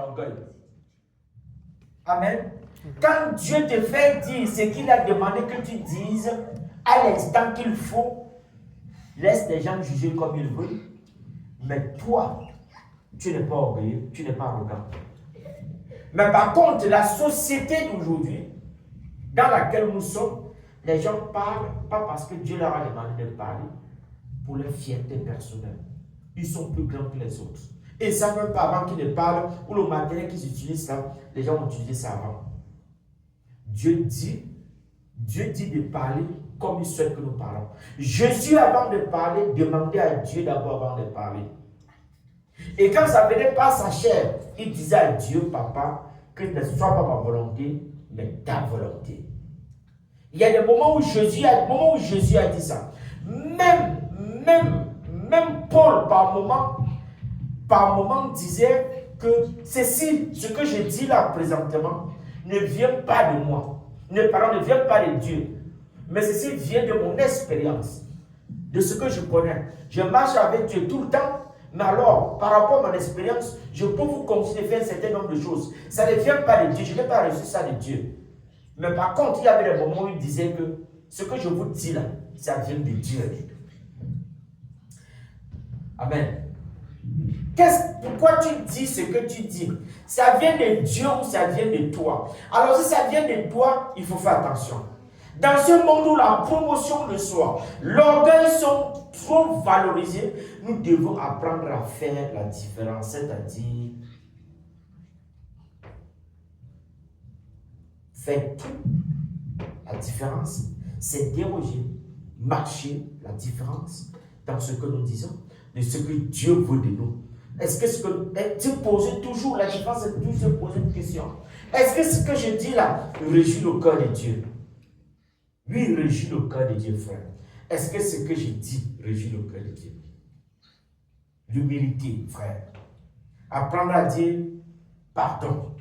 l'orgueil. Amen. Quand Dieu te fait dire ce qu'il a demandé que tu dises à l'instant qu'il faut, laisse les gens juger comme ils veulent. Mais toi, tu n'es pas orgueilleux, tu n'es pas arrogant. Mais par contre, la société d'aujourd'hui, dans laquelle nous sommes, les gens parlent, pas parce que Dieu leur a demandé de parler, pour leur fierté personnelle. Ils sont plus grands que les autres. Et ça, même pas avant qu'ils ne parlent, ou le matériel qu'ils utilisent là, les gens ont utilisé ça avant. Dieu dit de parler comme il souhaite que nous parlons. Jésus, avant de parler, demandait à Dieu d'abord avant de parler. Et quand ça venait par sa chair, il disait à Dieu, Papa, que ne soit pas ma volonté, mais ta volonté. Il y a des moments où Jésus a dit ça. Même Paul, par moment, disait que ceci, ce que je dis là présentement, ne vient pas de moi. Ne vient pas de Dieu. Mais ceci vient de mon expérience, de ce que je connais. Je marche avec Dieu tout le temps. Mais alors, par rapport à mon expérience, je peux vous conseiller de faire un certain nombre de choses. Ça ne vient pas de Dieu. Je n'ai pas reçu ça de Dieu. Mais par contre, il y avait des moments où il disait que ce que je vous dis là, ça vient de Dieu. Amen. Pourquoi tu dis ce que tu dis? Ça vient de Dieu ou ça vient de toi? Alors si ça vient de toi, il faut faire attention. Dans ce monde où la promotion de soi, l'orgueil sont trop valorisés, nous devons apprendre à faire la différence, c'est-à-dire faire tout. La différence, c'est déroger, marcher la différence dans ce que nous disons, de ce que Dieu veut de nous. Est-ce que tu poses toujours la différence, c'est toujours se poser une question. Est-ce que ce que je dis là régit le cœur de Dieu? Oui, il régit le cœur de Dieu, frère. Est-ce que ce que je dis régit le cœur de Dieu? L'humilité, frère. Apprendre à dire pardon.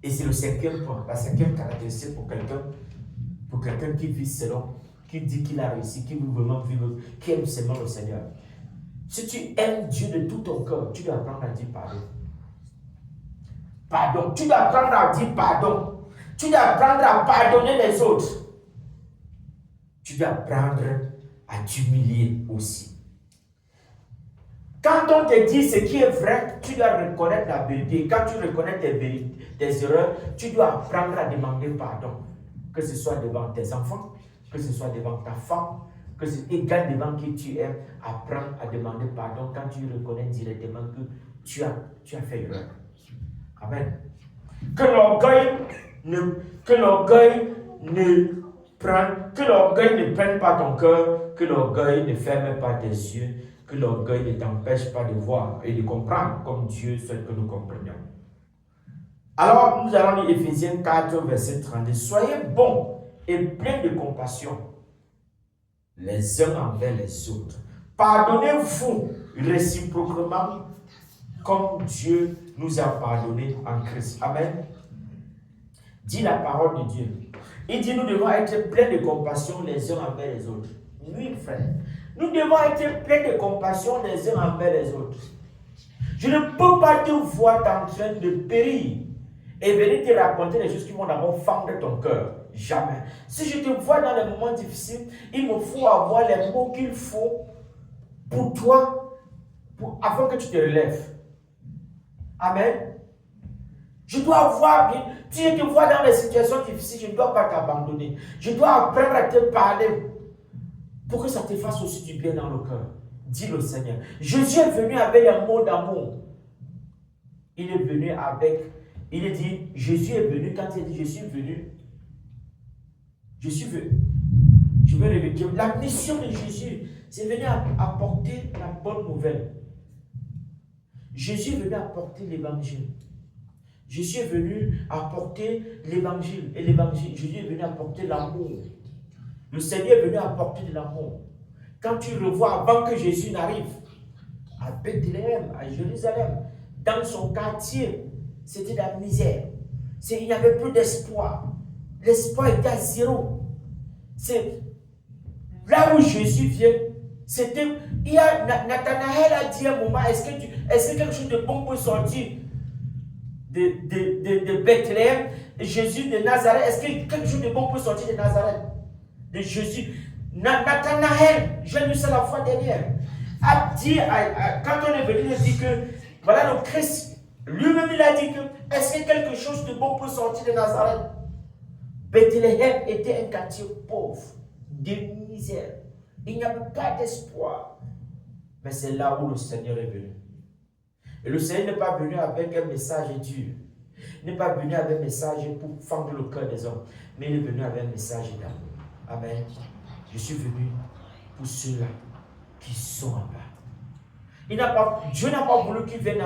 Et c'est le cinquième point, la cinquième caractéristique pour quelqu'un qui vit selon, qui dit qu'il a réussi, qui veut vraiment vivre, qui aime seulement le Seigneur. Si tu aimes Dieu de tout ton cœur, tu dois apprendre à dire pardon. Pardon. Tu dois apprendre à dire pardon. Tu dois apprendre à pardonner les autres. Tu dois apprendre à t'humilier aussi. Quand on te dit ce qui est vrai, tu dois reconnaître la vérité. Quand tu reconnais tes erreurs, tu dois apprendre à demander pardon. Que ce soit devant tes enfants, que ce soit devant ta femme, que c'est égal devant qui tu aimes, apprendre à demander pardon quand tu reconnais directement que tu as fait erreur. Amen. Que l'orgueil ne prenne pas ton cœur, que l'orgueil ne ferme pas tes yeux, que l'orgueil ne t'empêche pas de voir et de comprendre comme Dieu souhaite que nous comprenions. Alors, nous allons lire Éphésiens 4, verset 32. Soyez bons et pleins de compassion les uns envers les autres. Pardonnez-vous réciproquement comme Dieu nous a pardonné en Christ. Amen. Dit la parole de Dieu. Il dit nous devons être pleins de compassion les uns envers les autres. Oui, frère. Nous devons être pleins de compassion les uns envers les autres. Je ne peux pas te voir en train de périr et venir te raconter les choses qui vont d'abord fendre ton cœur. Jamais. Si je te vois dans les moments difficiles, il me faut avoir les mots qu'il faut pour toi, afin que tu te relèves. Amen. Je dois avoir bien. Si je te vois dans les situations difficiles, je ne dois pas t'abandonner. Je dois apprendre à te parler pour que ça te fasse aussi du bien dans le cœur. Dis le Seigneur. Jésus est venu avec un mot d'amour. Il est venu avec. Il est dit, Jésus est venu, quand il dit je suis venu. Je veux révéler. La mission de Jésus, c'est venir apporter la bonne nouvelle. Jésus est venu apporter l'évangile. Jésus est venu apporter l'évangile. Et l'évangile, Jésus est venu apporter l'amour. Le Seigneur est venu apporter de l'amour. Quand tu revois avant que Jésus n'arrive à Bethléem, à Jérusalem, dans son quartier, c'était la misère. Il n'y avait plus d'espoir. L'espoir était à zéro. C'est là où Jésus vient. Nathanaël a dit à un moment, est-ce que quelque chose de bon peut sortir de Bethléem, Jésus de Nazareth, est-ce que quelque chose de bon peut sortir de Nazareth? De Jésus. Nathanaël, j'ai lu ça la fois dernière, a dit, quand on est venu, il dit que, voilà le Christ, lui-même il a dit que, est-ce que quelque chose de bon peut sortir de Nazareth? Bethléem était un quartier pauvre, de misère. Il n'y avait pas d'espoir. Mais c'est là où le Seigneur est venu. Et le Seigneur n'est pas venu avec un message dur. Il n'est pas venu avec un message pour fendre le cœur des hommes. Mais il est venu avec un message d'amour. Amen. Je suis venu pour ceux-là qui sont en bas. Dieu n'a pas voulu qu'il vienne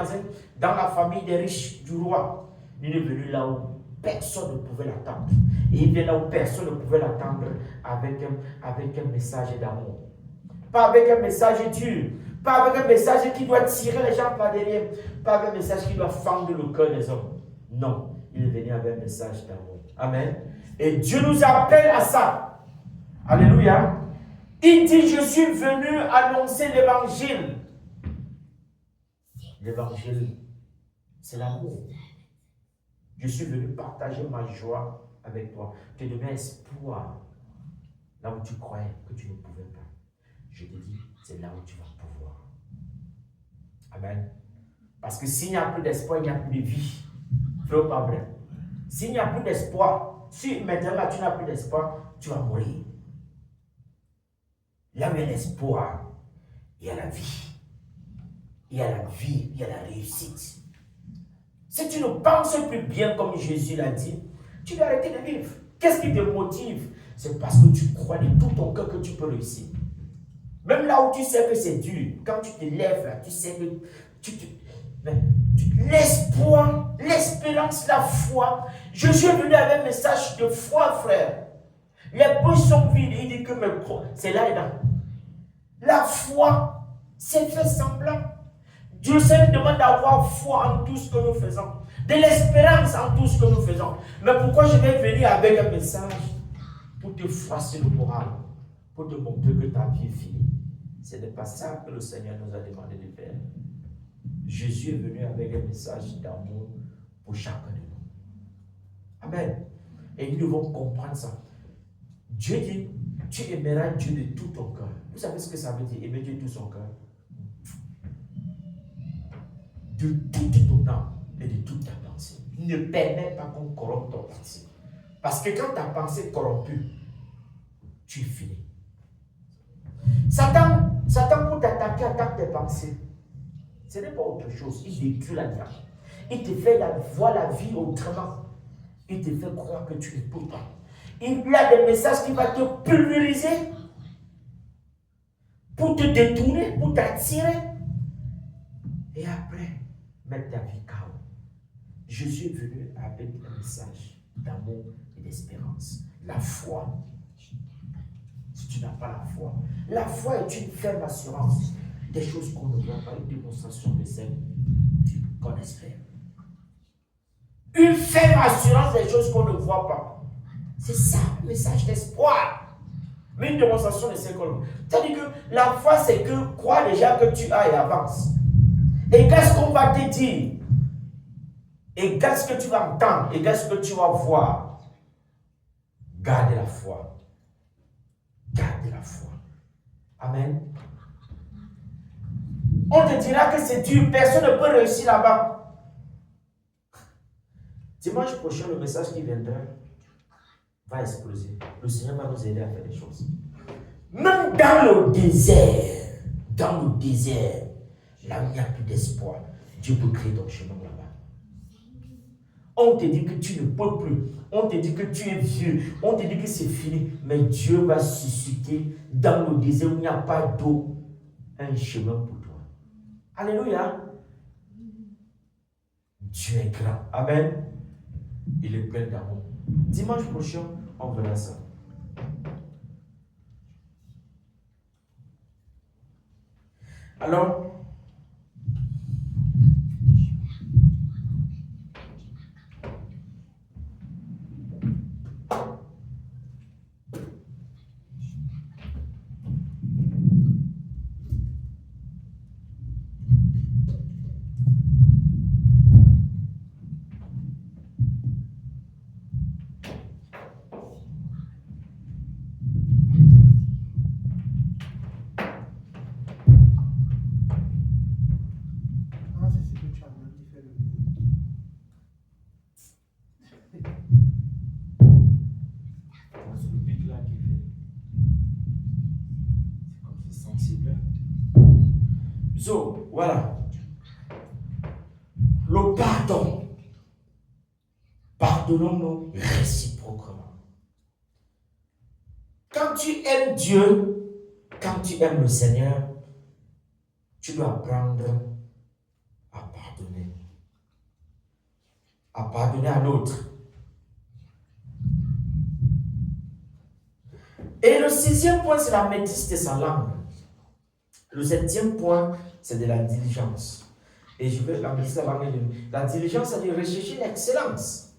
dans la famille des riches du roi. Il est venu là où personne ne pouvait l'attendre. Et il vient là où personne ne pouvait l'attendre avec un message d'amour. Pas avec un message dur. Pas avec un message qui doit tirer les gens par derrière. Pas avec un message qui doit fendre le cœur des hommes. Non, il est venu avec un message d'amour. Amen. Et Dieu nous appelle à ça. Alléluia. Il dit, je suis venu annoncer l'évangile. L'évangile, c'est l'amour. Je suis venu partager ma joie avec toi. Te donner espoir. Là où tu croyais que tu ne pouvais pas. Je te dis, c'est là où tu vas pouvoir. Amen. Parce que s'il n'y a plus d'espoir, il n'y a plus de vie. Vrai ou pas vrai? S'il n'y a plus d'espoir, si maintenant tu n'as plus d'espoir, tu vas mourir. Là où il y a l'espoir, il y a la vie. Il y a la vie, il y a la réussite. Si tu ne penses plus bien comme Jésus l'a dit, tu dois arrêter de vivre. Qu'est-ce qui te motive? C'est parce que tu crois de tout ton cœur que tu peux réussir. Même là où tu sais que c'est dur, quand tu te lèves là, tu sais que l'espoir, l'espérance, la foi. Jésus est venu avec un message de foi, frère. Les poches sont vides. Il dit que c'est là et là. La foi, c'est fait semblant. Dieu Seigneur demande d'avoir foi en tout ce que nous faisons. De l'espérance en tout ce que nous faisons. Mais pourquoi je vais venir avec un message? Pour te froisser le moral. Pour te montrer que ta vie est finie. Ce n'est pas ça que le Seigneur nous a demandé de faire. Jésus est venu avec un message d'amour pour chacun de nous. Amen. Et nous devons comprendre ça. Dieu dit, tu aimeras Dieu de tout ton cœur. Vous savez ce que ça veut dire, aimer Dieu de tout son cœur? De toute ton âme et de toute ta pensée. Ne permets pas qu'on corrompe ton pensée. Parce que quand ta pensée est corrompue, tu es fini. Satan pour t'attaquer, attaque tes pensées. Ce n'est pas autre chose. Il détruit la vie. Il te fait voir la vie autrement. Il te fait croire que tu ne peux pas. Il a des messages qui vont te pulvériser pour te détourner, pour t'attirer. Et après, mettre ta vie KO. Jésus est venu avec un message d'amour et d'espérance. La foi. Si tu n'as pas la foi est une ferme assurance des choses qu'on ne voit pas, une démonstration de celles qu'on espère. Une ferme assurance des choses qu'on ne voit pas. C'est ça le message d'espoir. Mais une démonstration de celles qu'on ne voit. C'est-à-dire que la foi, c'est que crois déjà que tu as et avance. Et qu'est-ce qu'on va te dire? Et qu'est-ce que tu vas entendre? Et qu'est-ce que tu vas voir? Garde la foi. Garde la foi. Amen. On te dira que c'est dur, personne ne peut réussir là-bas. Dimanche prochain, le message qui viendra va exploser. Le Seigneur va nous aider à faire des choses. Même dans le désert, là où il n'y a plus d'espoir, Dieu peut créer ton chemin là-bas. On te dit que tu ne peux plus. On te dit que tu es vieux. On te dit que c'est fini. Mais Dieu va susciter dans le désert où il n'y a pas d'eau un chemin pour toi. Alléluia. Dieu est grand. Amen. Il est plein d'amour. Dimanche prochain, on verra ça. Alors, So, voilà. Le pardon. Pardonnons-nous réciproquement. Quand tu aimes Dieu, quand tu aimes le Seigneur, tu dois apprendre à pardonner. À pardonner à l'autre. Et le 6e point, c'est la maîtrise de sa langue. Le 7e point, c'est de la diligence. Et je veux la maîtrise de la langue. La diligence, c'est de rechercher l'excellence.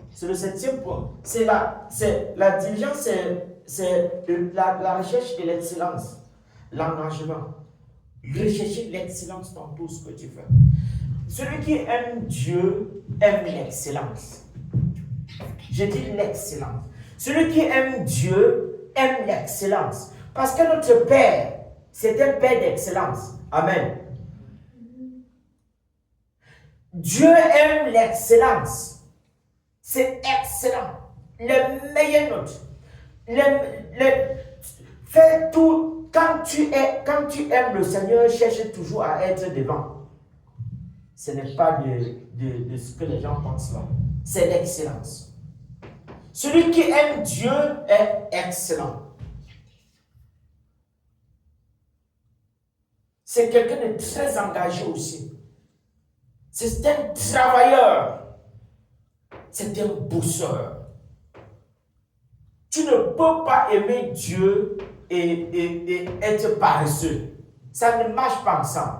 C'est le 7e point. La diligence, c'est la recherche de l'excellence. L'engagement. Rechercher l'excellence dans tout ce que tu fais. Celui qui aime Dieu aime l'excellence. Je dis l'excellence. Celui qui aime Dieu aime l'excellence. Parce que notre Père, c'est un Père d'excellence. Amen. Dieu aime l'excellence. C'est excellent. Le meilleur note. Fais tout. Quand tu aimes le Seigneur, cherche toujours à être devant. Ce n'est pas de ce que les gens pensent là. C'est l'excellence. Celui qui aime Dieu est excellent. C'est quelqu'un de très engagé aussi. C'est un travailleur. C'est un bosseur. Tu ne peux pas aimer Dieu et être paresseux. Ça ne marche pas ensemble.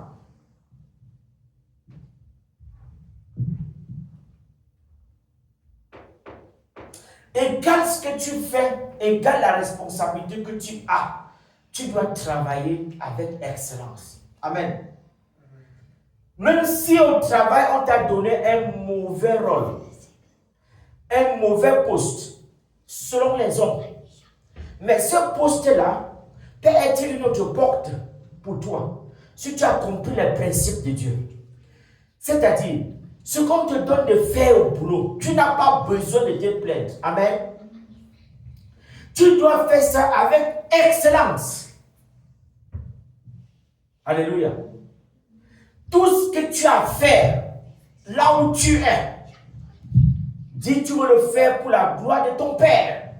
Égale ce que tu fais, égale la responsabilité que tu as. Tu dois travailler avec excellence. Amen. Même si au travail, on t'a donné un mauvais rôle, un mauvais poste, selon les hommes. Mais ce poste-là peut être une autre porte pour toi, si tu as compris les principes de Dieu. C'est-à-dire, ce qu'on te donne de faire au boulot, tu n'as pas besoin de te plaindre. Amen. Tu dois faire ça avec excellence. Alléluia. Tout ce que tu as à faire, là où tu es, dis tu veux le faire pour la gloire de ton Père.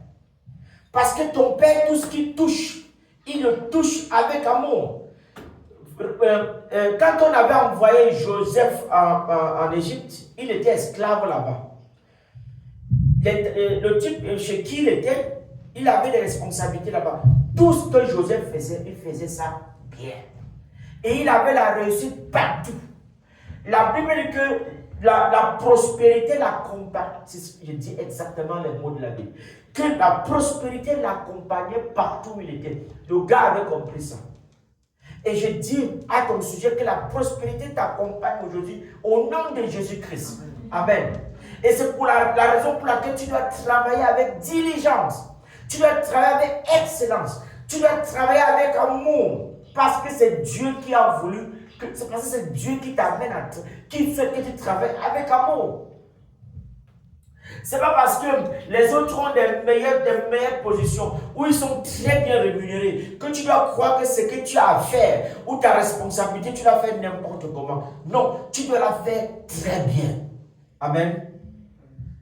Parce que ton Père, tout ce qu'il touche, il le touche avec amour. Quand on avait envoyé Joseph en Égypte, il était esclave là-bas. Le type chez qui il était, il avait des responsabilités là-bas. Tout ce que Joseph faisait, il faisait ça bien. Et il avait la réussite partout. La Bible dit que la prospérité l'accompagnait. Je dis exactement les mots de la Bible. Que la prospérité l'accompagnait partout où il était. Le gars avait compris ça. Et je dis à ton sujet que la prospérité t'accompagne aujourd'hui au nom de Jésus-Christ. Amen. Et c'est pour la raison pour laquelle tu dois travailler avec diligence. Tu dois travailler avec excellence. Tu dois travailler avec amour. Parce que c'est Dieu qui a voulu, c'est parce que c'est Dieu qui t'amène qui fait que tu travailles avec amour. C'est pas parce que les autres ont des meilleures positions, où ils sont très bien rémunérés, que tu dois croire que ce que tu as à faire, ou ta responsabilité, tu la fais n'importe comment. Non, tu dois la faire très bien. Amen.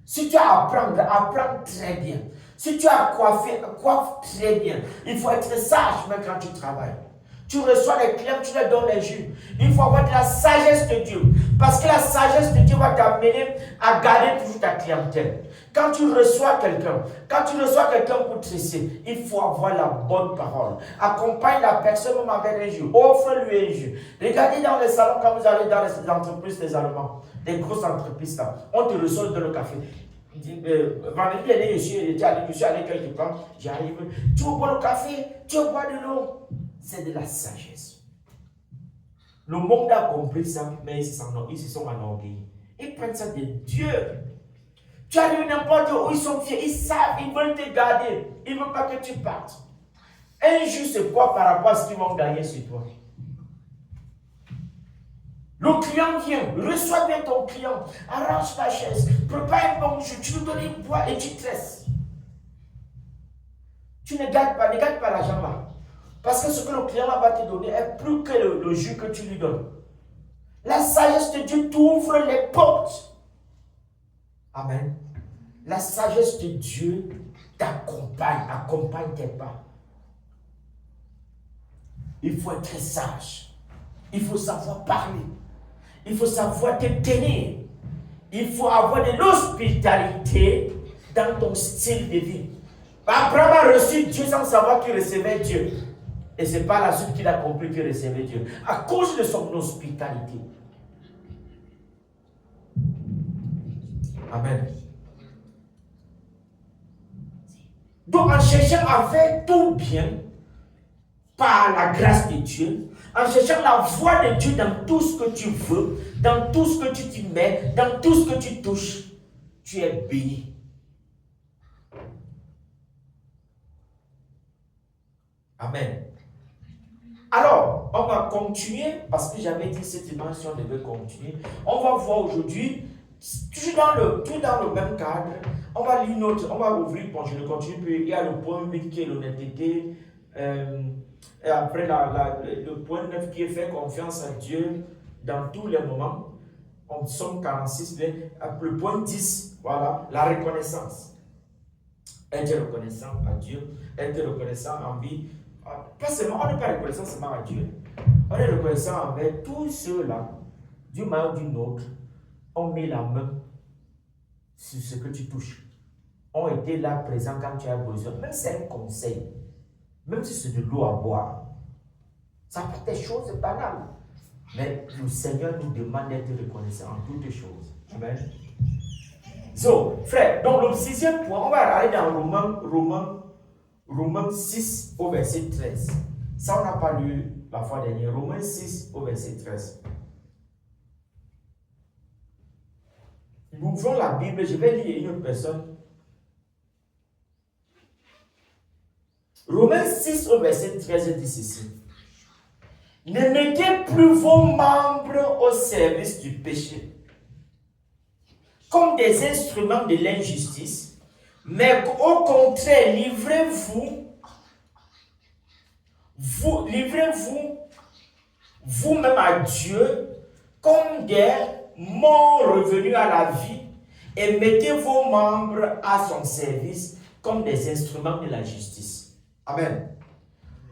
Si tu as à apprendre, apprends très bien. Si tu as à coiffer, coiffe très bien. Il faut être sage même quand tu travailles. Tu reçois les clients, tu leur donnes les jus. Il faut avoir de la sagesse de Dieu. Parce que la sagesse de Dieu va t'amener à garder toujours ta clientèle. Quand tu reçois quelqu'un pour tresser, il faut avoir la bonne parole. Accompagne la personne même avec un jus. Offre-lui un jus. Regardez dans les salons, quand vous allez dans les entreprises des Allemands, des grosses entreprises là, on te reçoit dans le café. Vendredi dernier, je suis allé quelque part, j'arrive. Tu veux boire le café, tu veux boire de l'eau. C'est de la sagesse. Le monde a compris ça, mais ils se sont enorgueillis. Ils prennent ça de Dieu. Tu arrives n'importe où, ils sont fiers, ils savent, ils veulent te garder. Ils ne veulent pas que tu partes. Un jour, c'est quoi par rapport à ce qu'ils vont gagner sur toi? Le client vient, reçois bien ton client, arrange ta chaise, prépare un bon jus, tu lui donnes une boîte et tu tresses. Tu ne gardes pas l'argent là. Parce que ce que le client là va te donner est plus que le jus que tu lui donnes. La sagesse de Dieu t'ouvre les portes. Amen. La sagesse de Dieu accompagne tes pas. Il faut être sage. Il faut savoir parler. Il faut savoir te tenir. Il faut avoir de l'hospitalité dans ton style de vie. Abraham a reçu Dieu sans savoir qu'il recevait Dieu. Et c'est par la suite qu'il a compris qu'il recevait Dieu. À cause de son hospitalité. Amen. Donc en cherchant à faire tout bien, par la grâce de Dieu, en cherchant la voix de Dieu dans tout ce que tu veux, dans tout ce que tu t'y mets, dans tout ce que tu touches, tu es béni. Amen. Alors, on va continuer, parce que j'avais dit cette dimension devait continuer. On va voir aujourd'hui, tout dans le même cadre, on va lire on va ouvrir, bon je ne continue plus, il y a le point 8 qui est l'honnêteté, et après le point 9 qui est faire confiance à Dieu dans tous les moments. En Somme 46, le point 10, voilà, la reconnaissance. Être reconnaissant à Dieu, être reconnaissant en vie. Pas seulement, on n'est pas reconnaissant seulement à Dieu. On est reconnaissant envers tous ceux-là, d'une manière ou d'une autre, ont mis la main sur ce que tu touches. Ont été là présents quand tu as besoin. Même si c'est un conseil, même si c'est de l'eau à boire, ça peut être des choses banales. Mais le Seigneur nous demande d'être reconnaissant en toutes choses. Amen. So, frère, donc le 6e point, on va aller dans Romains 6 au verset 13. Ça, on n'a pas lu la fois dernière. Romains 6 au verset 13. Nous ouvrons la Bible, je vais lire une autre personne. Romains 6 au verset 13 dit ceci. Ne mettez plus vos membres au service du péché comme des instruments de l'injustice, mais au contraire, livrez-vous vous-même à Dieu comme des morts revenus à la vie et mettez vos membres à son service comme des instruments de la justice. Amen.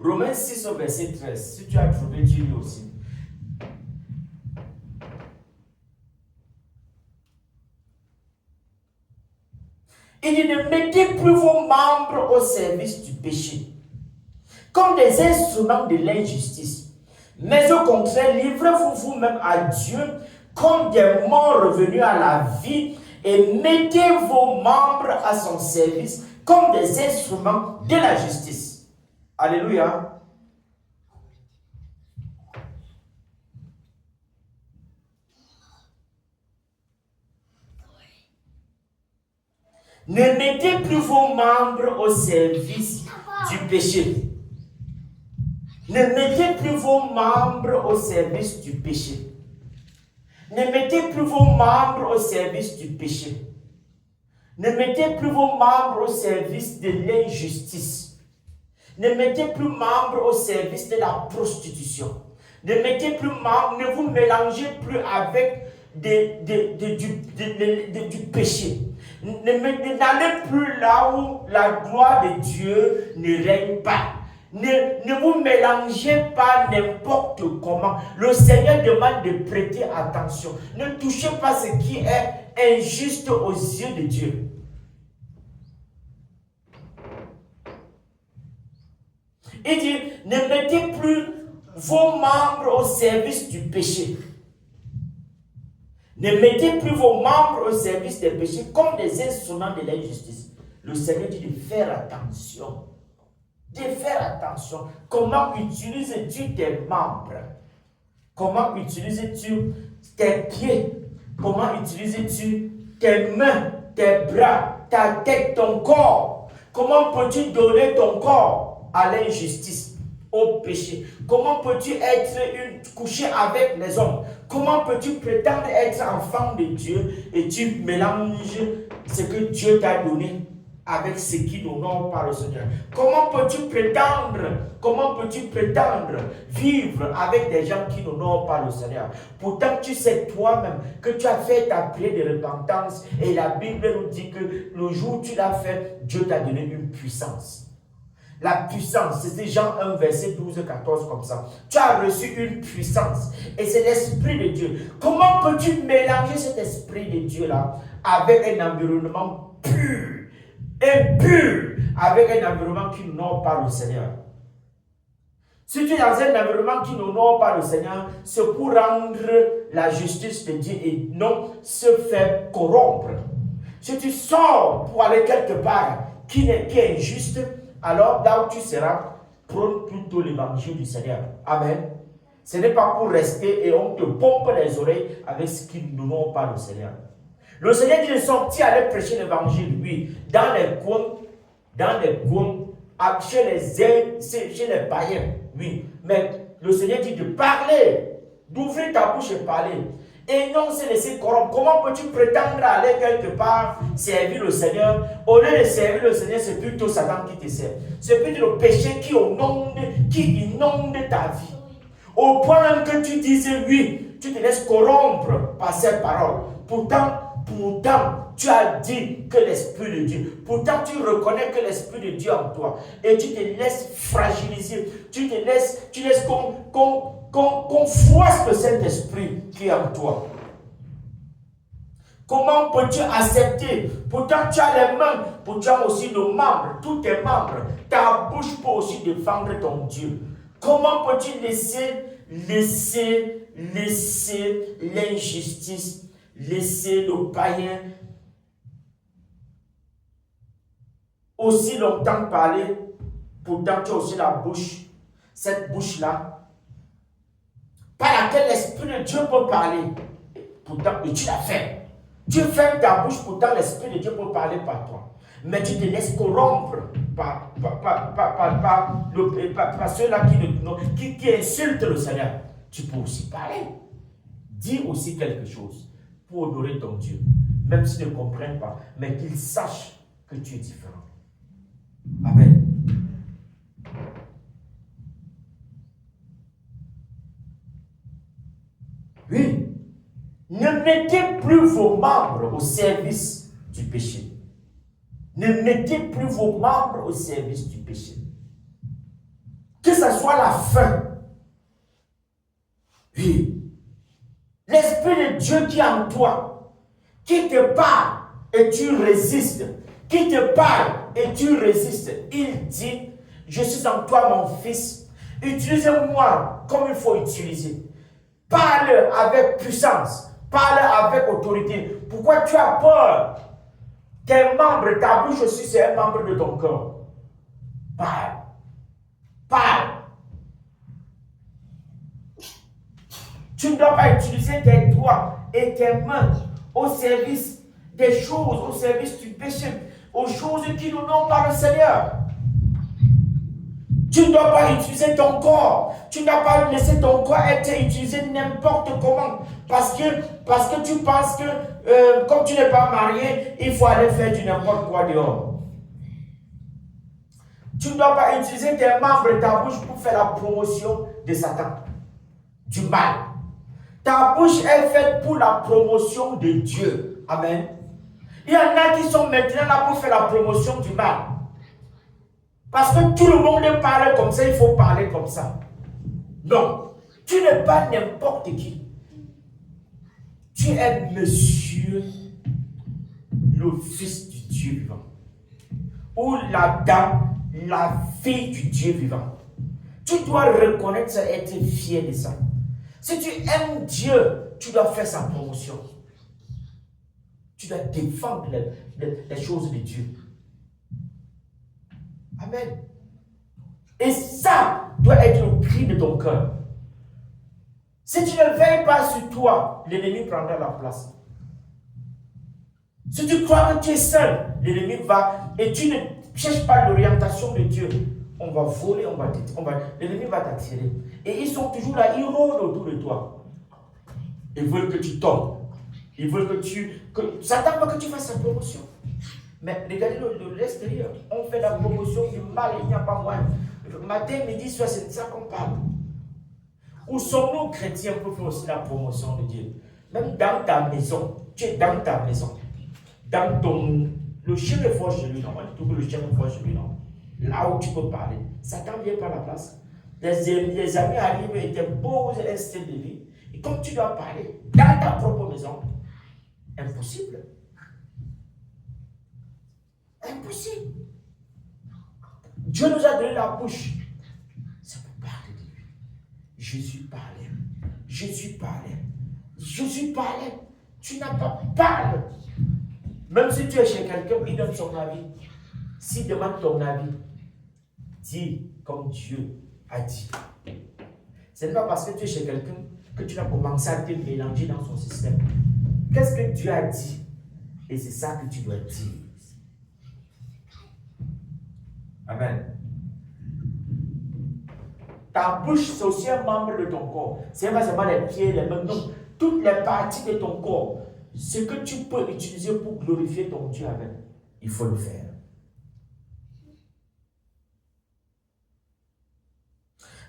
Romains 6 au verset 13. Si tu as trouvé, tu lis aussi. Il dit ne mettez plus vos membres au service du péché comme des instruments de l'injustice, mais au contraire, livrez-vous vous-même à Dieu comme des morts revenus à la vie et mettez vos membres à son service comme des instruments de la justice. Alléluia. Ne mettez plus vos membres au service du péché. Ne mettez plus vos membres au service du péché. Ne mettez plus vos membres au service du péché. Ne mettez plus vos membres au service de l'injustice. Ne mettez plus membres au service de la prostitution. Ne mettez plus membres, ne vous mélangez plus avec du péché. N'allez plus là où la gloire de Dieu ne règne pas. Ne vous mélangez pas n'importe comment. Le Seigneur demande de prêter attention. Ne touchez pas ce qui est injuste aux yeux de Dieu. Il dit, ne mettez plus vos membres au service du péché. Ne mettez plus vos membres au service des péchés comme des instruments de l'injustice. Le Seigneur dit de faire attention. De faire attention. Comment utilises-tu tes membres? Comment utilises-tu tes pieds? Comment utilises-tu tes mains, tes bras, ta tête, ton corps? Comment peux-tu donner ton corps à l'injustice, au péché? Comment peux-tu coucher avec les hommes? Comment peux-tu prétendre être enfant de Dieu et tu mélanges ce que Dieu t'a donné avec ce qui n'honore pas le Seigneur? Comment peux-tu prétendre vivre avec des gens qui n'honorent pas le Seigneur? Pourtant, tu sais toi-même que tu as fait ta prière de repentance et la Bible nous dit que le jour où tu l'as fait, Dieu t'a donné une puissance. La puissance, c'est Jean 1, verset 12 et 14 comme ça. Tu as reçu une puissance et c'est l'Esprit de Dieu. Comment peux-tu mélanger cet Esprit de Dieu-là avec un environnement pur, impur, avec un environnement qui n'honore pas le Seigneur? Si tu es dans un environnement qui n'honore pas le Seigneur, c'est pour rendre la justice de Dieu et non se faire corrompre. Si tu sors pour aller quelque part qui est injuste, alors là où tu seras, prône plutôt l'évangile du Seigneur. Amen. Ce n'est pas pour rester et on te pompe les oreilles avec ce qui n'honore pas le Seigneur. Le Seigneur dit de sortir aller prêcher l'évangile, oui, dans les coins, chez les païens, oui. Mais le Seigneur dit de parler, d'ouvrir ta bouche et parler. Et non se laisser corrompre. Comment peux-tu prétendre aller quelque part servir le Seigneur? Au lieu de servir le Seigneur, c'est plutôt Satan qui te sert. C'est plutôt le péché qui inonde ta vie. Au point même que tu disais oui, tu te laisses corrompre par ces paroles. Pourtant, tu as dit que l'Esprit de Dieu, pourtant tu reconnais que l'Esprit de Dieu en toi, et tu te laisses fragiliser, tu laisses qu'on froisse le Saint-Esprit qui est en toi. Comment peux-tu accepter? Pourtant tu as les mains, pourtant tu as aussi nos membres, tous tes membres, ta bouche peut aussi défendre ton Dieu. Comment peux-tu laisser l'injustice, laisser le païen aussi longtemps parler? Pourtant tu as aussi la bouche, cette bouche-là, par laquelle l'Esprit de Dieu peut parler. Pourtant, et tu l'as fait. Tu fermes ta bouche, pourtant l'Esprit de Dieu peut parler par toi. Mais tu te laisses corrompre par ceux-là qui insultent le Seigneur. Tu peux aussi parler. Dis aussi quelque chose pour honorer ton Dieu. Même s'ils ne comprennent pas, mais qu'ils sachent que tu es différent. Amen. Oui. Ne mettez plus vos membres au service du péché. Ne mettez plus vos membres au service du péché. Que ce soit la faim. Oui. L'Esprit de Dieu qui est en toi, qui te parle et tu résistes. Qui te parle et tu résistes. Il dit, je suis en toi mon fils. Utilisez-moi comme il faut utiliser. Parle avec puissance. Parle avec autorité. Pourquoi tu as peur? Tes membres, ta bouche aussi, c'est un membre de ton corps. Parle. Parle. Tu ne dois pas utiliser tes doigts et tes mains au service des choses, au service du péché, aux choses qui n'honorent pas le Seigneur. Tu ne dois pas utiliser ton corps. Tu ne dois pas laisser ton corps être utilisé n'importe comment. Parce que tu penses que comme tu n'es pas marié, il faut aller faire du n'importe quoi dehors. Tu ne dois pas utiliser tes membres et ta bouche pour faire la promotion de Satan, du mal. Ta bouche est faite pour la promotion de Dieu. Amen. Il y en a qui sont maintenant là pour faire la promotion du mal. Parce que tout le monde parle comme ça, il faut parler comme ça. Non, tu n'es pas n'importe qui. Tu es monsieur le fils du Dieu vivant. Ou la dame, la fille du Dieu vivant. Tu dois reconnaître ça et être fier de ça. Si tu aimes Dieu, tu dois faire sa promotion. Tu dois défendre les choses de Dieu. Amen. Et ça doit être le cri de ton cœur. Si tu ne veilles pas sur toi, l'ennemi prendra la place. Si tu crois que tu es seul, l'ennemi va, et tu ne cherches pas l'orientation de Dieu, on va voler, l'ennemi va t'attirer. Et ils sont toujours là, ils rôdent autour de toi. Ils veulent que tu tombes. Ils veulent Satan veut que tu fasses sa promotion. Mais regardez l'extérieur. On fait la promotion du mal, il n'y a pas moins. Matin, midi, soir, c'est de ça qu'on parle. Où sommes-nous chrétiens pour faire aussi la promotion de Dieu? Même dans ta maison, tu es dans ta maison. Dans ton... Le chien est fort chez lui, non? Moi, je trouve que le chien est fort chez lui, non? Là où tu peux parler. Satan vient par la place. Les amis arrivent et te posent un style de vie. Et comme tu dois parler dans ta propre maison, impossible. Impossible. Dieu nous a donné la bouche. C'est pour parler de lui. Jésus parlait. Jésus parlait. Jésus parlait. Tu n'as pas parlé. Même si tu es chez quelqu'un, il donne son avis. S'il demande ton avis, dis comme Dieu a dit. Ce n'est pas parce que tu es chez quelqu'un que tu vas commencer à te mélanger dans son système. Qu'est-ce que Dieu a dit? Et c'est ça que tu dois dire. Amen. Ta bouche, c'est aussi un membre de ton corps. C'est pas seulement les pieds, les mains, non. Toutes les parties de ton corps. Ce que tu peux utiliser pour glorifier ton Dieu avec, il faut le faire.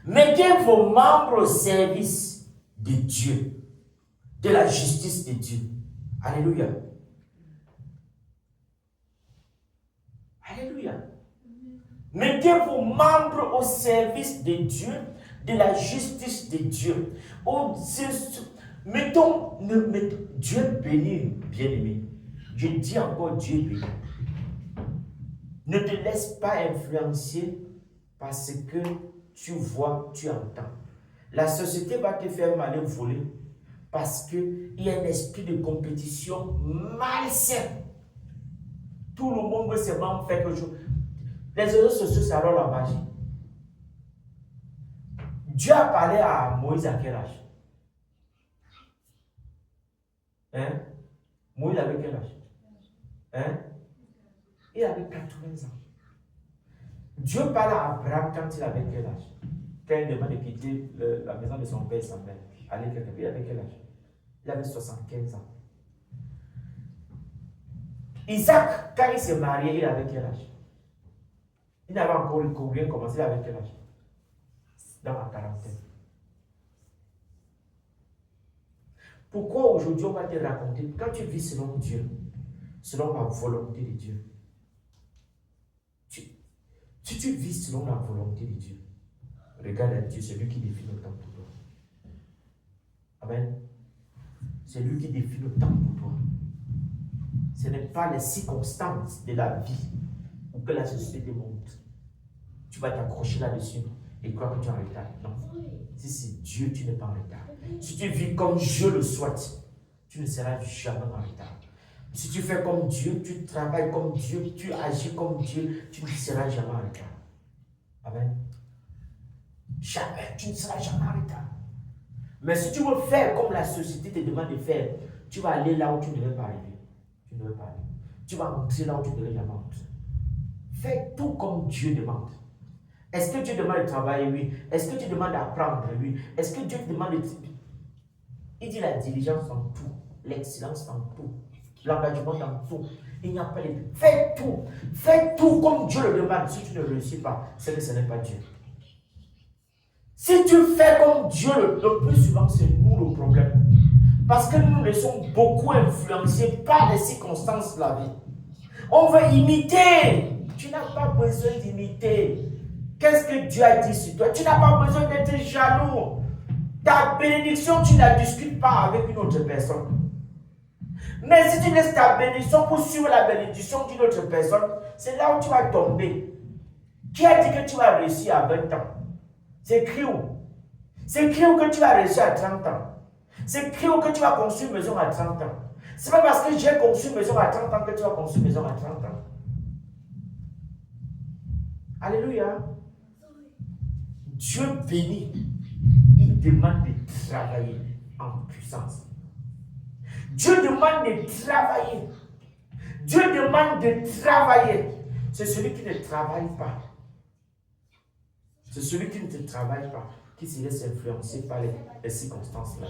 Mettez vos membres au service de Dieu, de la justice de Dieu. Alléluia. Alléluia. Mettez vos membres au service de Dieu, de la justice de Dieu. Mettons, Dieu béni, bien-aimé. Je dis encore Dieu béni. Ne te laisse pas influencer parce que tu vois, tu entends. La société va te faire aller voler parce qu'il y a un esprit de compétition malsain. Tout le monde veut seulement faire quelque chose. Les réseaux sociaux, c'est alors la magie. Dieu a parlé à Moïse à quel âge? Hein? Moïse avait quel âge? Hein? Il avait 80 ans. Dieu parle à Abraham quand il avait quel âge? Quand il demande de quitter la maison de son père et sa mère. Aller quelque part. Il avait quel âge? Il avait 75 ans. Isaac, quand il s'est marié, il avait quel âge? Il n'avait encore rien commencé, il avait quel âge? Dans la quarantaine. Pourquoi aujourd'hui on va te raconter, quand tu vis selon Dieu, selon la volonté de Dieu, si tu vis selon la volonté de Dieu, regarde à Dieu, c'est lui qui définit le temps pour toi. Amen. C'est lui qui définit le temps pour toi. Ce n'est pas les circonstances de la vie ou que la société te montre. Tu vas t'accrocher là-dessus et croire que tu es en retard. Non. Si c'est Dieu, tu n'es pas en retard. Si tu vis comme Dieu le souhaite, tu ne seras jamais en retard. Si tu fais comme Dieu, tu travailles comme Dieu, tu agis comme Dieu, tu ne seras jamais en retard. Amen. Jamais, tu ne seras jamais en retard. Mais si tu veux faire comme la société te demande de faire, tu vas aller là où tu ne devais pas arriver. Tu ne devais pas aller. Tu vas entrer là où tu ne devais jamais entrer. Fais tout comme Dieu demande. Est-ce que Dieu demande de travailler? Oui. Est-ce que Dieu demande d'apprendre? Oui. Est-ce que Dieu te demande de... Il dit la diligence dans tout, l'excellence dans tout, l'engagement dans tout. Il n'y a pas les... Fais tout. Fais tout comme Dieu le demande. Si tu ne réussis pas, c'est que ce n'est pas Dieu. Si tu fais comme Dieu, le plus souvent, c'est nous le problème. Parce que nous nous laissons beaucoup influencer par les circonstances de la vie. On veut imiter. Tu n'as pas besoin d'imiter. Qu'est-ce que Dieu a dit sur toi? Tu n'as pas besoin d'être jaloux. Ta bénédiction, tu ne la discutes pas avec une autre personne. Mais si tu laisses ta bénédiction pour suivre la bénédiction d'une autre personne, c'est là où tu vas tomber. Qui a dit que tu vas réussir à 20 ans? C'est écrit où? C'est écrit où que tu vas réussir à 30 ans? C'est écrit où que tu vas construire une maison à 30 ans? C'est pas parce que j'ai construit une maison à 30 ans que tu vas construire une maison à 30 ans. Alléluia. Dieu bénit. Il demande de travailler en puissance. Dieu demande de travailler. Dieu demande de travailler. C'est celui qui ne travaille pas. C'est celui qui ne travaille pas, qui se laisse influencer par les circonstances là.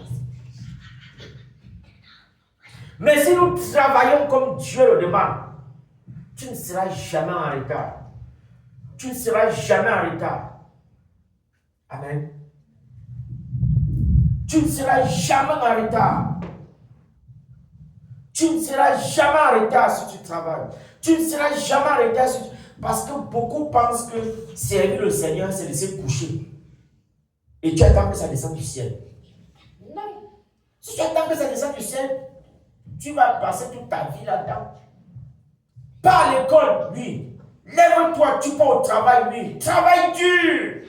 Mais si nous travaillons comme Dieu le demande, Tu ne seras jamais en retard. Tu ne seras jamais en retard. Amen. Tu ne seras jamais en retard. Tu ne seras jamais en retard si tu travailles. Tu ne seras jamais en retard si tu... Parce que beaucoup pensent que servir le Seigneur, c'est de se coucher. Et tu attends que ça descende du ciel. Non. Si tu attends que ça descende du ciel, tu vas passer toute ta vie là-dedans. Pas à l'école, oui. Lève-toi, tu pars au travail, oui. Travaille dur.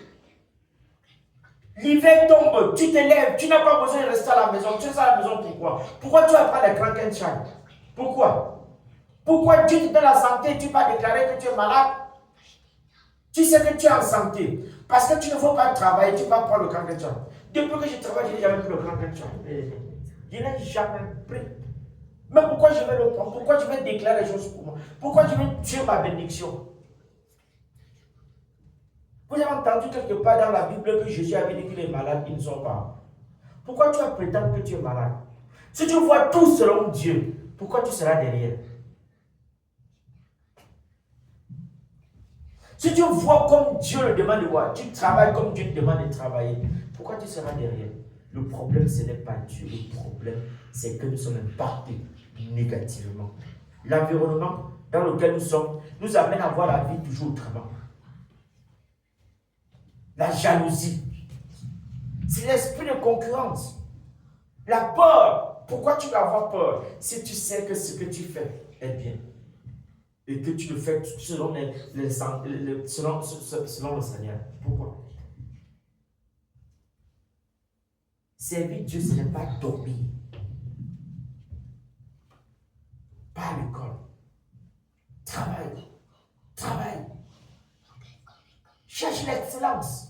L'hiver tombe, tu te lèves, tu n'as pas besoin de rester à la maison. Tu restes à la maison, pourquoi? Pourquoi tu vas prendre les crank and shine? Pourquoi? Pourquoi Dieu te donne la santé, tu vas déclarer que tu es malade? Tu sais que tu es en santé. Parce que tu ne veux pas travailler, tu vas prendre le crank and shine. Depuis que je travaille, je n'ai jamais pris le crank and shine. Je n'ai jamais pris. Mais pourquoi je vais le prendre? Pourquoi je vais déclarer les choses pour moi? Pourquoi je vais tuer ma bénédiction? Vous avez entendu quelque part dans la Bible que Jésus avait dit que les malades, ils ne sont pas. Pourquoi tu vas prétendre que tu es malade? Si tu vois tout selon Dieu, pourquoi tu seras derrière? Si tu vois comme Dieu le demande de voir, tu travailles comme Dieu te demande de travailler, pourquoi tu seras derrière? Le problème, ce n'est pas Dieu. Le problème, c'est que nous sommes impactés négativement. L'environnement dans lequel nous sommes nous amène à voir la vie toujours autrement. La jalousie, c'est l'esprit de concurrence. La peur, pourquoi tu vas avoir peur si tu sais que ce que tu fais est bien et que tu le fais selon selon le Seigneur? Pourquoi? Servir Dieu, ce n'est pas dormir. Pas à l'école. Travaille. Travaille. Cherche l'excellence.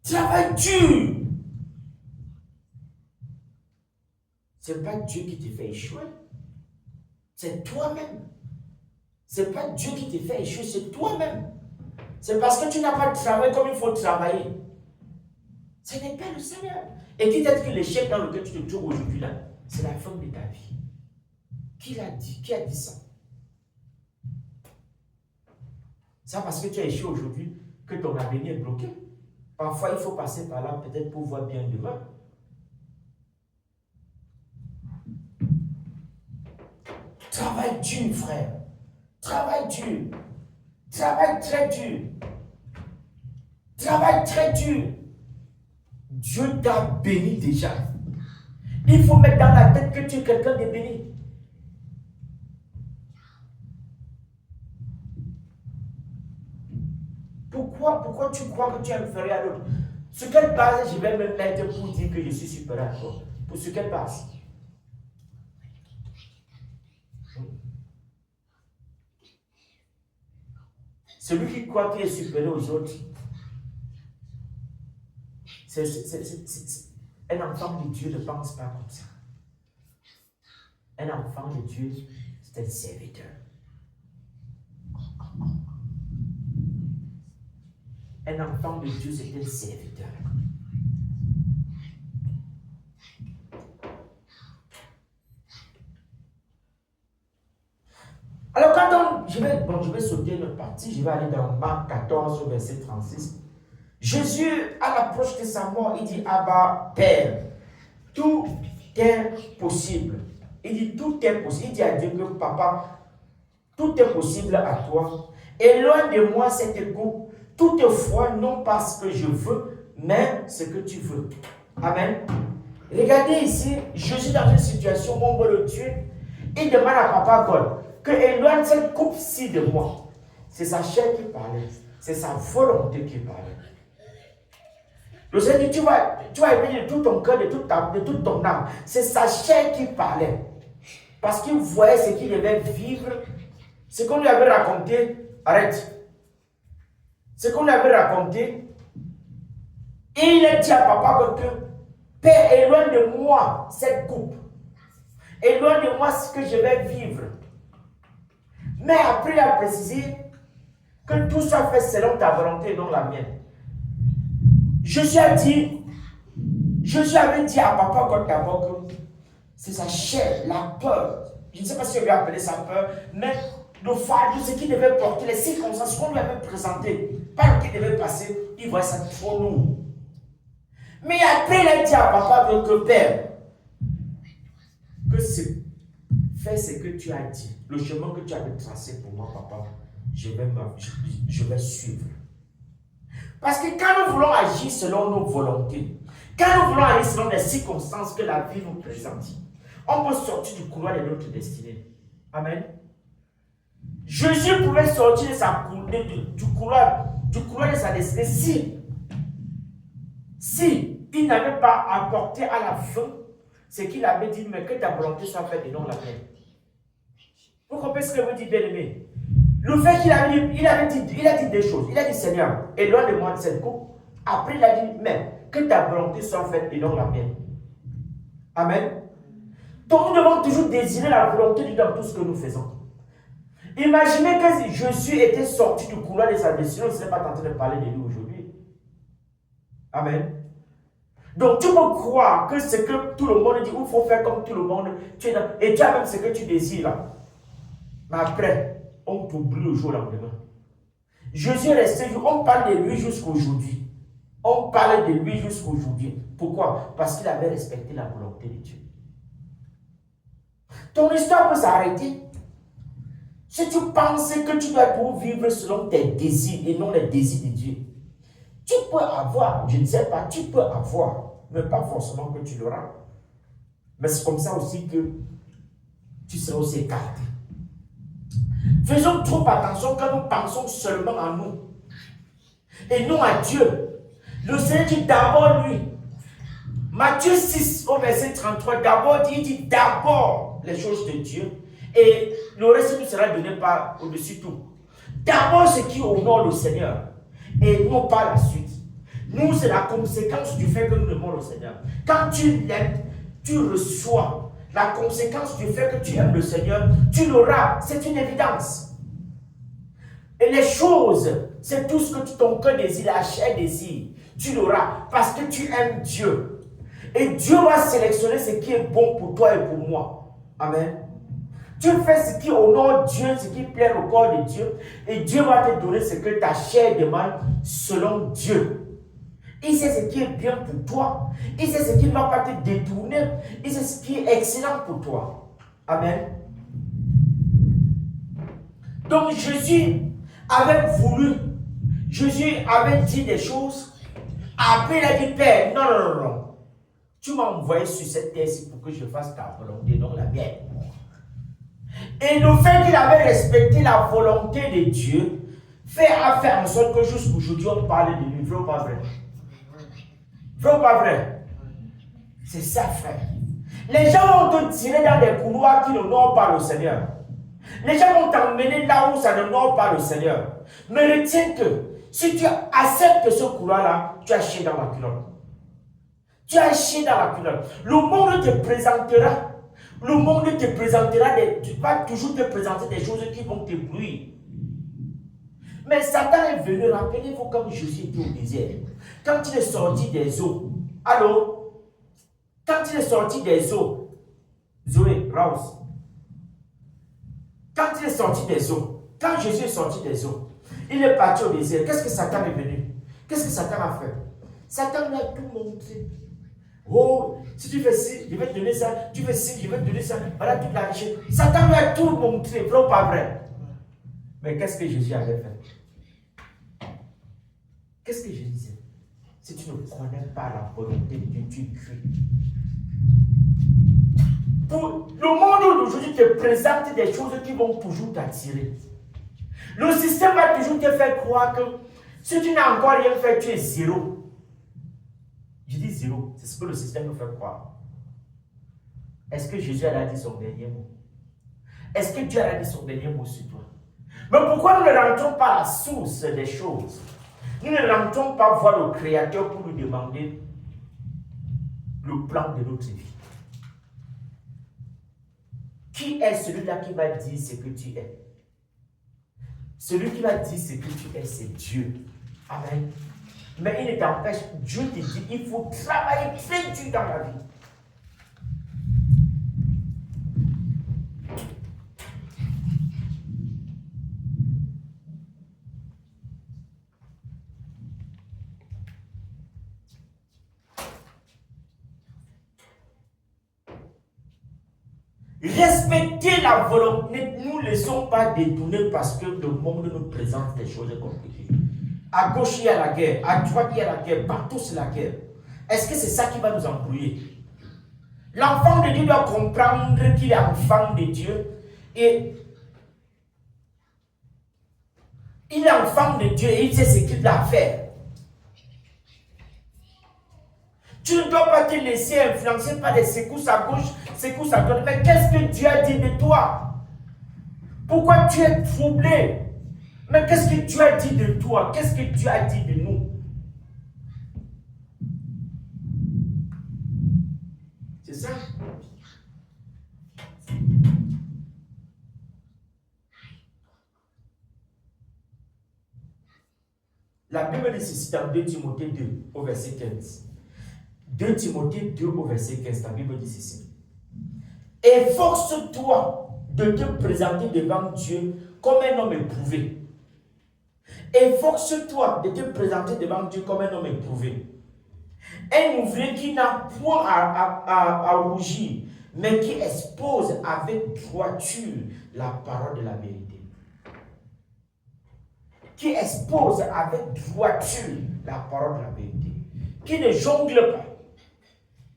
Travaille dur. Ce n'est pas Dieu qui te fait échouer. C'est toi-même. Ce n'est pas Dieu qui te fait échouer, c'est toi-même. C'est parce que tu n'as pas travaillé comme il faut travailler. Ce n'est pas le Seigneur. Et qui t'a dit que l'échec dans lequel tu te trouves aujourd'hui là, c'est la fin de ta vie? Qui l'a dit? Qui a dit ça? C'est parce que tu as échoué aujourd'hui que ton avenir est bloqué. Parfois, il faut passer par là peut-être pour voir bien demain. Travaille dur, frère. Travaille dur. Travaille très dur. Travaille très dur. Dieu t'a béni déjà. Il faut mettre dans la tête que tu es quelqu'un de béni. Pourquoi tu crois que tu es inférieur à l'autre? Sur quelle base je vais me mettre pour dire que je suis supérieur à toi? Sur quelle base? Celui qui croit qu'il est supérieur aux autres, un enfant de Dieu ne pense pas comme ça. Un enfant de Dieu, c'est un serviteur. Un enfant de Dieu, c'est un serviteur. Alors quand je vais sauter une partie, je vais aller dans Marc 14, verset 36. Jésus, à l'approche de sa mort, il dit: Abba, Père, tout est possible. Il dit: tout est possible. Il dit à Dieu que Papa, tout est possible à toi. Éloigne de moi cette coupe. Toutefois, non pas ce que je veux, mais ce que tu veux. Amen. Regardez ici, Jésus dans une situation où on veut le tuer. Il demande à Papa God que éloigne cette coupe-ci de moi. C'est sa chair qui parlait. C'est sa volonté qui parlait. Le Seigneur dit: tu vas aimer de tout ton cœur, de toute ton âme. C'est sa chair qui parlait. Parce qu'il voyait ce qu'il devait vivre. Ce qu'on lui avait raconté. Arrête. Ce qu'on lui avait raconté. Et il a dit à Papa que Père, éloigne de moi cette coupe. Éloigne de moi ce que je vais vivre. Mais après, il a précisé que tout soit fait selon ta volonté et non la mienne. Jésus avait dit à papa quand d'abord que c'est sa chair, la peur. Je ne sais pas si on lui a appelé sa peur, mais le fardeau, ce qui devait porter, les circonstances qu'on lui avait présentées, par ce qui devait passer, il voit ça trop lourd. Mais après, il a dit à papa que père, que fais ce que tu as dit, le chemin que tu avais tracé pour moi, papa, je vais suivre. Parce que quand nous voulons agir selon nos volontés, quand nous voulons agir selon les circonstances que la vie nous présente, on peut sortir du couloir de notre destinée. Amen. Jésus pouvait sortir du couloir de sa destinée si il n'avait pas apporté à la fin ce qu'il avait dit, mais que ta volonté soit faite et non la mienne. Vous comprenez ce que vous dites, bien-aimé? Le fait qu'il a dit des choses. Il a dit, Seigneur, éloigne de moi de cette coupe. Après, il a dit, mais que ta volonté soit faite et non la mienne. Amen. Donc, nous devons toujours désirer la volonté de Dieu dans tout ce que nous faisons. Imaginez que Jésus était sorti du couloir de sa destinée, on ne serait pas tenté de parler de lui aujourd'hui. Amen. Donc, tu peux croire que ce que tout le monde dit, il faut faire comme tout le monde, et tu as même ce que tu désires là. Mais après, on t'oublie le jour lendemain. Jésus est resté, on parle de lui jusqu'aujourd'hui. On parle de lui jusqu'aujourd'hui. Pourquoi? Parce qu'il avait respecté la volonté de Dieu. Ton histoire peut s'arrêter. Si tu penses que tu dois tout vivre selon tes désirs et non les désirs de Dieu, tu peux avoir, je ne sais pas, tu peux avoir, mais pas forcément que tu l'auras. Mais c'est comme ça aussi que tu seras aussi écarté. Faisons trop attention quand nous pensons seulement à nous et non à Dieu. Le Seigneur dit d'abord lui. Matthieu 6 au verset 33, il dit d'abord les choses de Dieu et le reste nous sera donné par au-dessus tout. D'abord ce qui honore le Seigneur et non pas la suite. Nous, c'est la conséquence du fait que nous aimons le Seigneur. Quand tu l'aimes, tu reçois. La conséquence du fait que tu aimes le Seigneur, tu l'auras. C'est une évidence. Et les choses, c'est tout ce que ton cœur désire, la chair désire. Tu l'auras parce que tu aimes Dieu. Et Dieu va sélectionner ce qui est bon pour toi et pour moi. Amen. Tu fais ce qui honore Dieu, ce qui plaît au corps de Dieu. Et Dieu va te donner ce que ta chair demande selon Dieu. Il sait ce qui est bien pour toi. Il sait ce qui ne va pas te détourner. Il sait ce qui est excellent pour toi. Amen. Donc Jésus avait voulu, Jésus avait dit des choses. Après il a dit, Père, non. Tu m'as envoyé sur cette terre pour que je fasse ta volonté, non la mienne. Et le fait qu'il avait respecté la volonté de Dieu fait en sorte que jusqu'aujourd'hui on parle de lui. Vrai ou pas vrai? Vrai ou pas vrai? C'est ça, frère. Les gens vont te tirer dans des couloirs qui n'honorent pas le Seigneur. Les gens vont t'emmener là où ça n'honore pas le Seigneur. Mais retiens que si tu acceptes ce couloir-là, tu as chié dans la culotte. Tu as chié dans la culotte. Le monde te présentera. Le monde te présentera, tu vas toujours te présenter des choses qui vont t'éblouir. Mais Satan est venu, rappelez-vous comme Jésus était au désert. Quand il est sorti des eaux, allô? Quand il est sorti des eaux, Zoé, Rose. Quand il est sorti des eaux, quand Jésus est sorti des eaux, il est parti au désert. Qu'est-ce que Satan est venu? Qu'est-ce que Satan a fait? Satan lui a tout montré. Oh, si tu fais ci, je vais te donner ça. Tu fais ci, je vais te donner ça. Voilà toute la richesse. Satan lui a tout montré, vrai ou pas vrai? Mais qu'est-ce que Jésus avait fait? Qu'est-ce que je disais? Si tu ne connais pas la volonté de Dieu, tu cuis. Pour le monde d'aujourd'hui te présente des choses qui vont toujours t'attirer. Le système va toujours te faire croire que si tu n'as encore rien fait, tu es zéro. Je dis zéro, c'est ce que le système nous fait croire. Est-ce que Jésus a dit son dernier mot? Est-ce que Dieu a dit son dernier mot sur toi? Mais pourquoi nous ne rentrons pas à la source des choses? Nous ne rentrons pas voir le Créateur pour lui demander le plan de notre vie. Qui est celui-là qui va dire ce que tu es? Celui qui va dire ce que tu es, c'est Dieu. Amen. Mais il ne t'empêche, Dieu te dit, il faut travailler très dur dans la vie. Respecter la volonté, ne nous laissons pas détourner parce que le monde nous présente des choses compliquées. À gauche, il y a la guerre, à droite, il y a la guerre, partout c'est la guerre. Est-ce que c'est ça qui va nous embrouiller? L'enfant de Dieu doit comprendre qu'il est enfant de Dieu et il est enfant de Dieu et il sait ce qu'il doit faire. Tu ne dois pas te laisser influencer par des secousses à gauche, secousses à droite. Mais qu'est-ce que Dieu a dit de toi? Pourquoi tu es troublé? Mais qu'est-ce que Dieu a dit de toi? Qu'est-ce que Dieu a dit de nous? C'est ça. La Bible dit ceci dans 2 Timothée 2 au verset 15. 2 Timothée 2 au verset 15, la Bible dit ceci. Efforce-toi de te présenter devant Dieu comme un homme éprouvé. Efforce-toi de te présenter devant Dieu comme un homme éprouvé. Un ouvrier qui n'a point à rougir, mais qui expose avec droiture la parole de la vérité. Qui expose avec droiture la parole de la vérité. Qui ne jongle pas.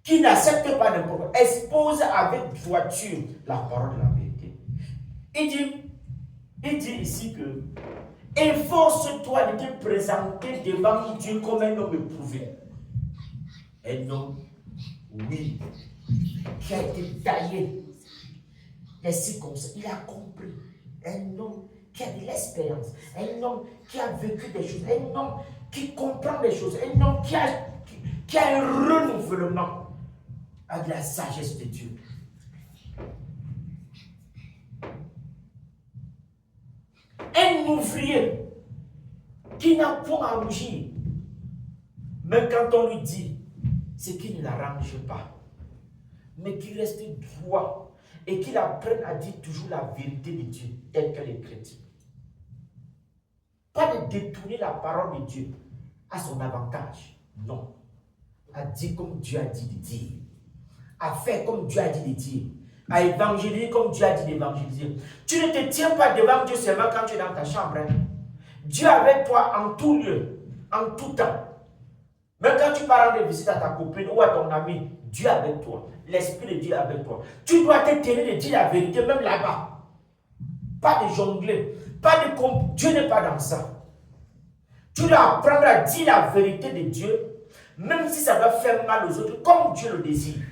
Qui n'accepte pas n'importe quoi, expose avec droiture la parole de la vérité. Il dit ici que efforce-toi de te présenter devant Dieu comme un homme éprouvé. Un homme, oui, qui a été taillé des circonstances. Il a compris. Un homme qui a de l'expérience. Un homme qui a vécu des choses. Un homme qui comprend des choses. Un homme qui a un renouvellement avec la sagesse de Dieu. Un ouvrier qui n'a point à rougir, mais quand on lui dit ce qui ne l'arrange pas, mais qui reste droit et qu'il apprenne à dire toujours la vérité de Dieu telle qu'elle est écrite. Pas de détourner la parole de Dieu à son avantage, non. À dire comme Dieu a dit de dire. À faire comme Dieu a dit de dire, à évangéliser comme Dieu a dit d'évangéliser. Tu ne te tiens pas devant Dieu seulement quand tu es dans ta chambre. Hein. Dieu est avec toi en tout lieu, en tout temps. Même quand tu pars rendre visite à ta copine ou à ton ami, Dieu est avec toi. L'Esprit de Dieu est avec toi. Tu dois te tenir de dire la vérité, même là-bas. Pas de jongler, pas de... Dieu n'est pas dans ça. Tu dois apprendre à dire la vérité de Dieu, même si ça va faire mal aux autres, comme Dieu le désire.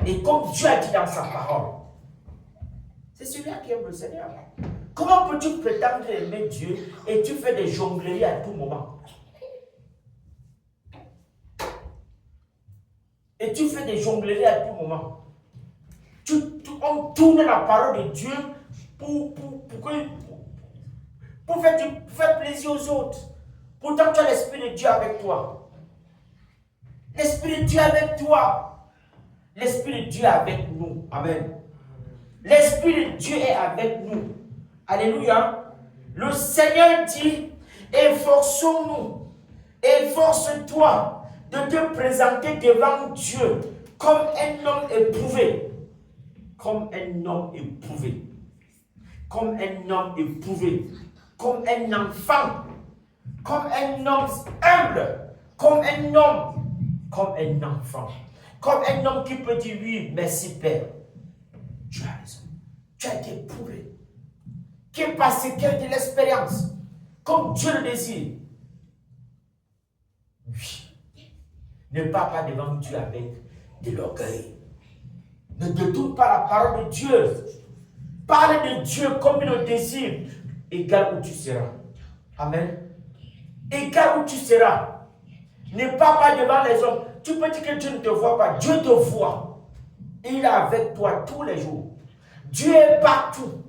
Et comme Dieu a dit dans sa parole. C'est celui-là qui aime le Seigneur. Comment peux-tu prétendre aimer Dieu et tu fais des jongleries à tout moment? Et tu fais des jongleries à tout moment. On tourne la parole de Dieu pour faire plaisir aux autres. Pourtant, tu as l'Esprit de Dieu avec toi. L'Esprit de Dieu avec toi. L'Esprit de Dieu est avec nous. Amen. L'Esprit de Dieu est avec nous. Alléluia. Le Seigneur dit, efforçons-nous, efforce-toi de te présenter devant Dieu comme un homme éprouvé. Comme un homme éprouvé. Comme un homme éprouvé. Comme un enfant. Comme un homme humble. Comme un homme. Comme un enfant. Comme un homme qui peut dire oui, merci Père. Tu as raison. Tu as été éprouvé. Qui est passé, qui a de l'expérience. Comme Dieu le désire. Oui. Ne parle pas devant Dieu avec de l'orgueil. Ne détourne pas la parole de Dieu. Parle de Dieu comme il le désire. Égal où tu seras. Amen. Égal où tu seras. Ne parle pas devant les hommes. Tu peux dire que Dieu ne te voit pas. Dieu te voit. Il est avec toi tous les jours. Dieu est partout.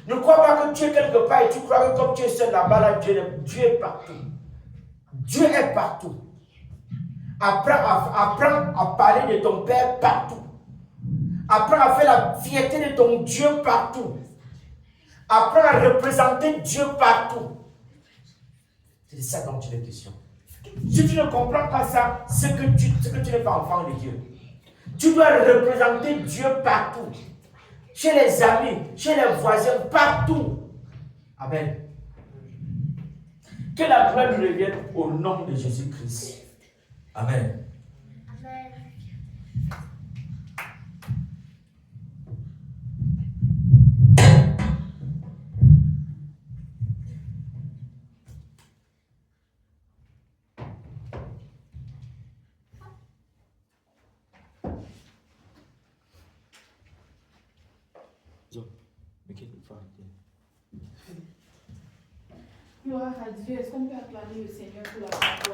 Ne crois pas que tu es quelque part et tu crois que comme tu es seul là-bas, là, Dieu est partout. Dieu est partout. Apprends à parler de ton Père partout. Apprends à faire la fierté de ton Dieu partout. Apprends à représenter Dieu partout. C'est de ça dont il est question. Si tu ne comprends pas ça, c'est que tu n'es pas enfant de Dieu. Tu dois représenter Dieu partout. Chez les amis, chez les voisins, partout. Amen. Que la gloire lui revienne au nom de Jésus-Christ. Amen. Amen. Gloire à Dieu. Est-ce qu'on peut acclamer le Seigneur pour la parole?